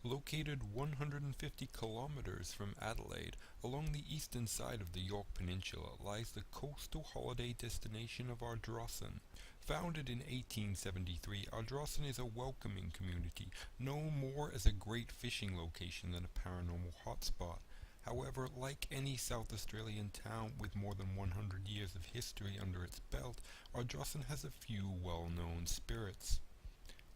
Located 150 kilometers from Adelaide, along the eastern side of the York Peninsula, lies the coastal holiday destination of Ardrossan. Founded in 1873, Ardrossan is a welcoming community, known more as a great fishing location than a paranormal hotspot. However, like any South Australian town with more than 100 years of history under its belt, Ardrossan has a few well-known spirits.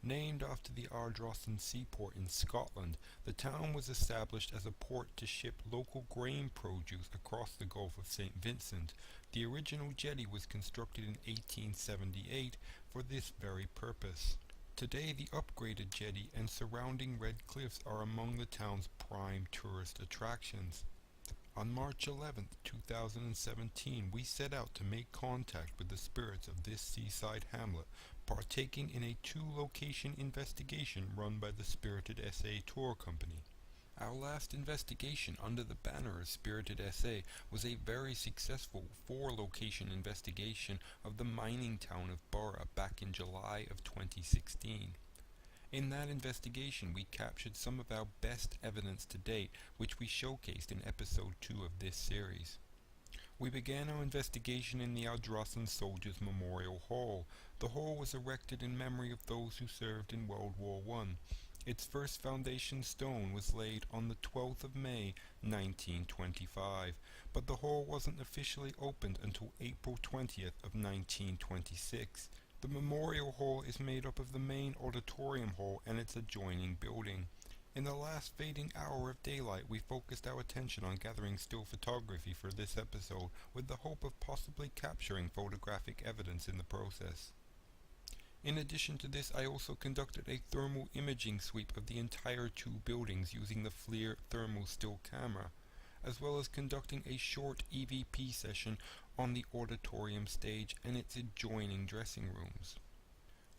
Named after the Ardrossan seaport in Scotland, the town was established as a port to ship local grain produce across the Gulf of St. Vincent. The original jetty was constructed in 1878 for this very purpose. Today, the upgraded jetty and surrounding red cliffs are among the town's prime tourist attractions. On March 11, 2017, we set out to make contact with the spirits of this seaside hamlet, partaking in a two-location investigation run by the Spirited SA Tour Company. Our last investigation under the banner of Spirited SA was a very successful four-location investigation of the mining town of Burra back in July of 2016. In that investigation, we captured some of our best evidence to date, which we showcased in episode 2 of this series. We began our investigation in the Ardrossan Soldiers Memorial Hall. The hall was erected in memory of those who served in World War I. Its first foundation stone was laid on the 12th of May, 1925, but the hall wasn't officially opened until April 20th of 1926. The Memorial Hall is made up of the main auditorium hall and its adjoining building. In the last fading hour of daylight, we focused our attention on gathering still photography for this episode, with the hope of possibly capturing photographic evidence in the process. In addition to this, I also conducted a thermal imaging sweep of the entire two buildings using the FLIR thermal still camera, as well as conducting a short EVP session on the auditorium stage and its adjoining dressing rooms.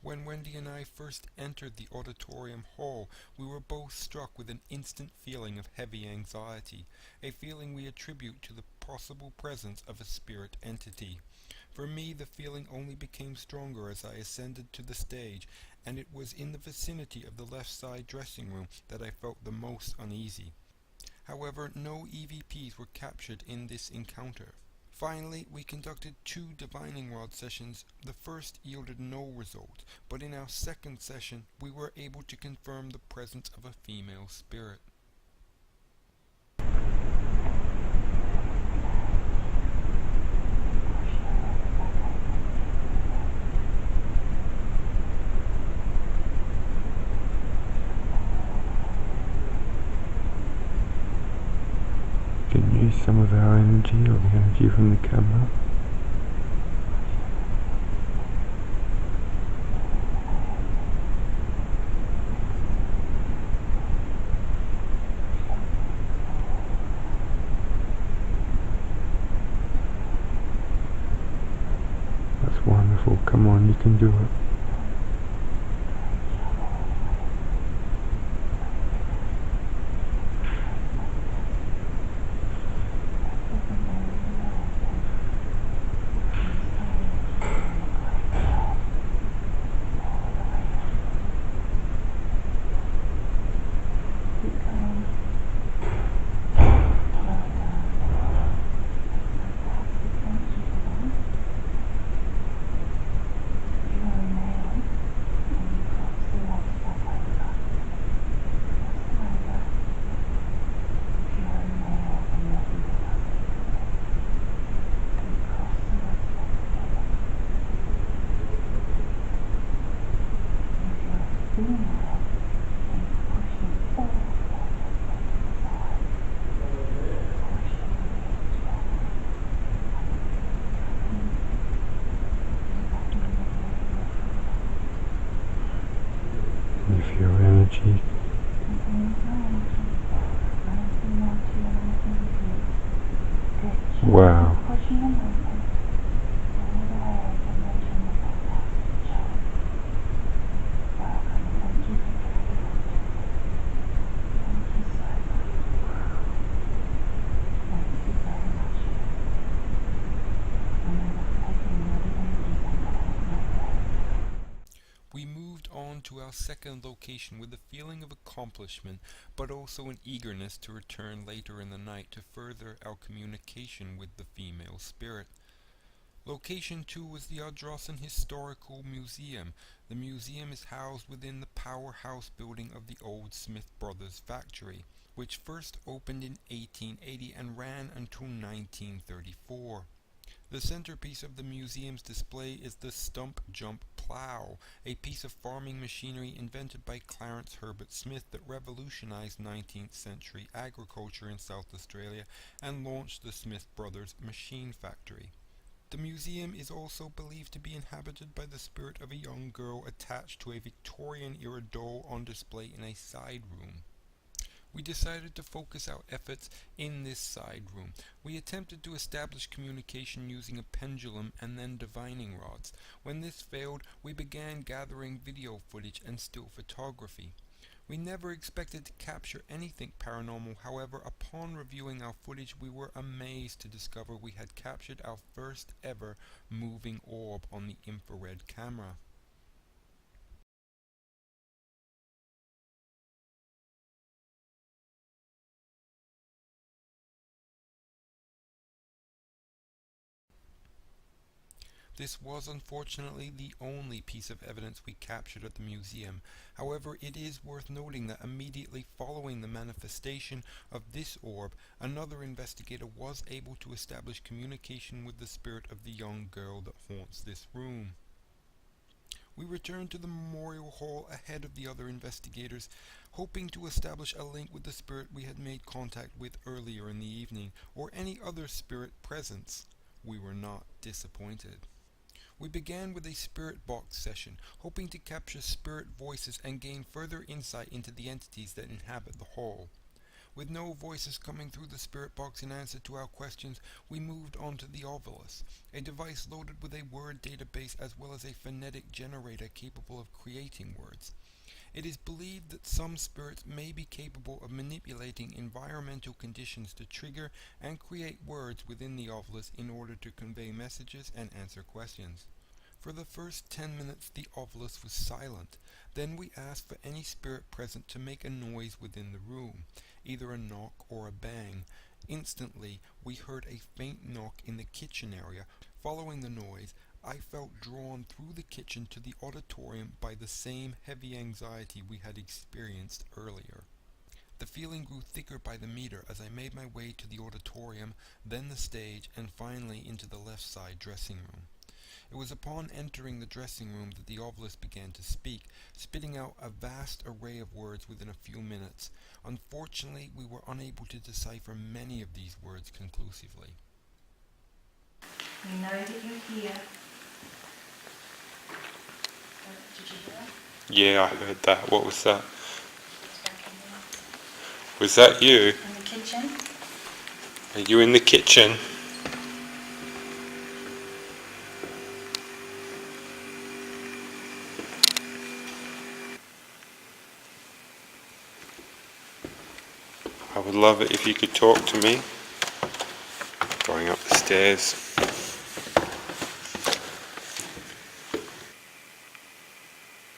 When Wendy and I first entered the auditorium hall, we were both struck with an instant feeling of heavy anxiety, a feeling we attribute to the possible presence of a spirit entity. For me, the feeling only became stronger as I ascended to the stage, and it was in the vicinity of the left side dressing room that I felt the most uneasy. However, no EVPs were captured in this encounter. Finally, we conducted two divining rod sessions. The first yielded no result, but in our second session, we were able to confirm the presence of a female spirit. Can use some of our energy or the energy from the camera. That's wonderful. Come on, you can do it. With your energy. Wow. We moved on to our second location with a feeling of accomplishment, but also an eagerness to return later in the night to further our communication with the female spirit. Location 2 was the Ardrossan Historical Museum. The museum is housed within the powerhouse building of the old Smith Brothers factory, which first opened in 1880 and ran until 1934. The centerpiece of the museum's display is the Stump Jump Plow, a piece of farming machinery invented by Clarence Herbert Smith that revolutionized 19th century agriculture in South Australia and launched the Smith Brothers Machine Factory. The museum is also believed to be inhabited by the spirit of a young girl attached to a Victorian-era doll on display in a side room. We decided to focus our efforts in this side room. We attempted to establish communication using a pendulum and then divining rods. When this failed, we began gathering video footage and still photography. We never expected to capture anything paranormal. However, upon reviewing our footage, we were amazed to discover we had captured our first ever moving orb on the infrared camera. This was unfortunately the only piece of evidence we captured at the museum. However, it is worth noting that immediately following the manifestation of this orb, another investigator was able to establish communication with the spirit of the young girl that haunts this room. We returned to the memorial hall ahead of the other investigators, hoping to establish a link with the spirit we had made contact with earlier in the evening, or any other spirit presence. We were not disappointed. We began with a spirit box session, hoping to capture spirit voices and gain further insight into the entities that inhabit the hall. With no voices coming through the spirit box in answer to our questions, we moved on to the Ovilus, a device loaded with a word database as well as a phonetic generator capable of creating words. It is believed that some spirits may be capable of manipulating environmental conditions to trigger and create words within the Ovilus in order to convey messages and answer questions. For the first 10 minutes the Ovilus was silent. Then we asked for any spirit present to make a noise within the room, either a knock or a bang. Instantly we heard a faint knock in the kitchen area. Following the noise, I felt drawn through the kitchen to the auditorium by the same heavy anxiety we had experienced earlier. The feeling grew thicker by the meter as I made my way to the auditorium, then the stage, and finally into the left side dressing room. It was upon entering the dressing room that the Ovilus began to speak, spitting out a vast array of words within a few minutes. Unfortunately, we were unable to decipher many of these words conclusively. We know that you're here. Did you hear that? Yeah, I heard that. What was that? It's back in there. Was that you? In the kitchen. Are you in the kitchen? I would love it if you could talk to me. Going up the stairs.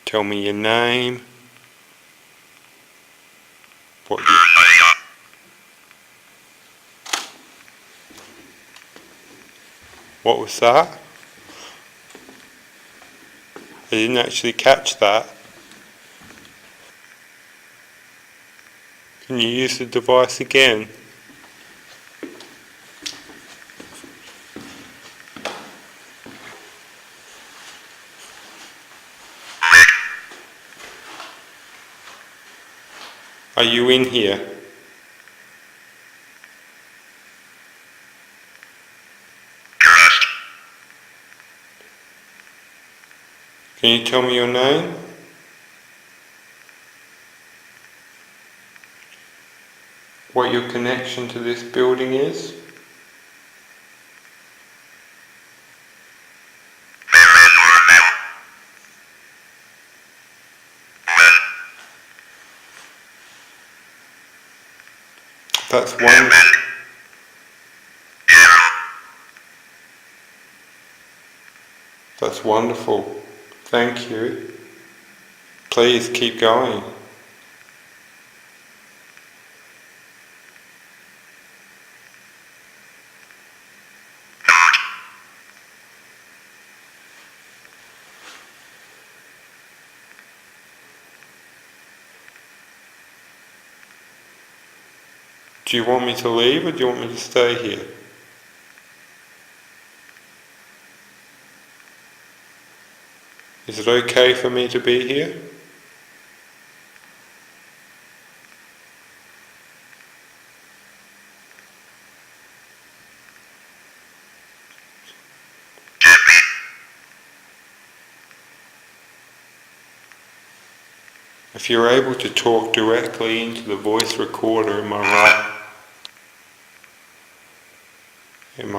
Tell me your name. What was that? I didn't actually catch that. Can you use the device again? Are you in here? Can you tell me your name? What your connection to this building is? That's wonderful. That's wonderful. Thank you. Please keep going. Do you want me to leave or do you want me to stay here? Is it okay for me to be here? If you're able to talk directly into the voice recorder in my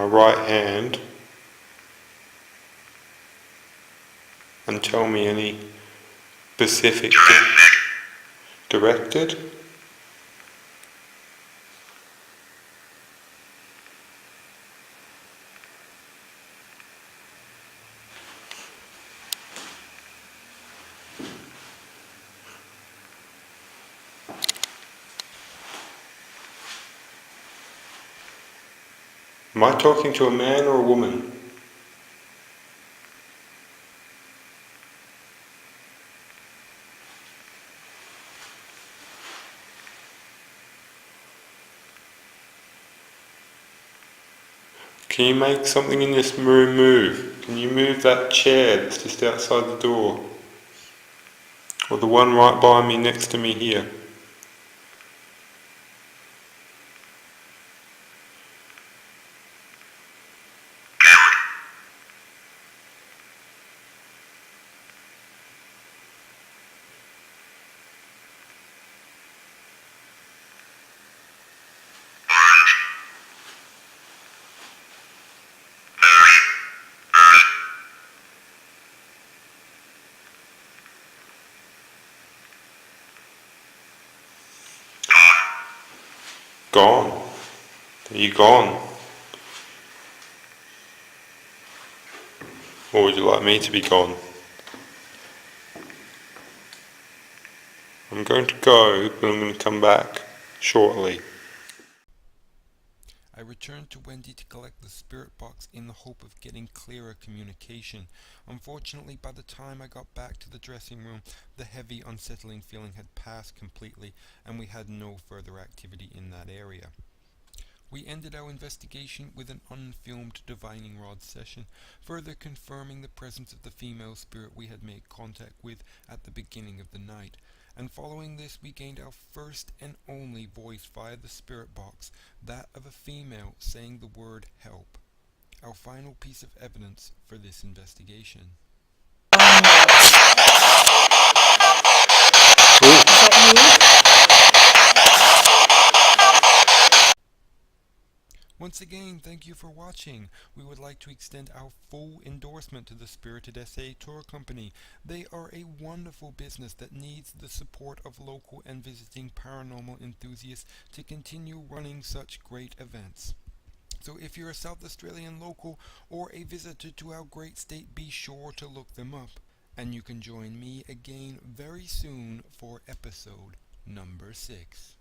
right hand and tell me any specific directed. Am I talking to a man or a woman? Can you make something in this room move? Can you move that chair that's just outside the door? Or the one right by me, next to me here? Gone. Are you gone? Or would you like me to be gone? I'm going to go, but I'm going to come back shortly. I returned to Wendy to collect the spirit box in the hope of getting clearer communication. Unfortunately, by the time I got back to the dressing room, the heavy, unsettling feeling had passed completely, and we had no further activity in that area. We ended our investigation with an unfilmed divining rod session, further confirming the presence of the female spirit we had made contact with at the beginning of the night. And following this, we gained our first and only voice via the spirit box, that of a female saying the word help. Our final piece of evidence for this investigation. Is that you? Once again, thank you for watching. We would like to extend our full endorsement to the Spirited SA Tour Company. They are a wonderful business that needs the support of local and visiting paranormal enthusiasts to continue running such great events. So if you're a South Australian local or a visitor to our great state, be sure to look them up. And you can join me again very soon for episode number 6.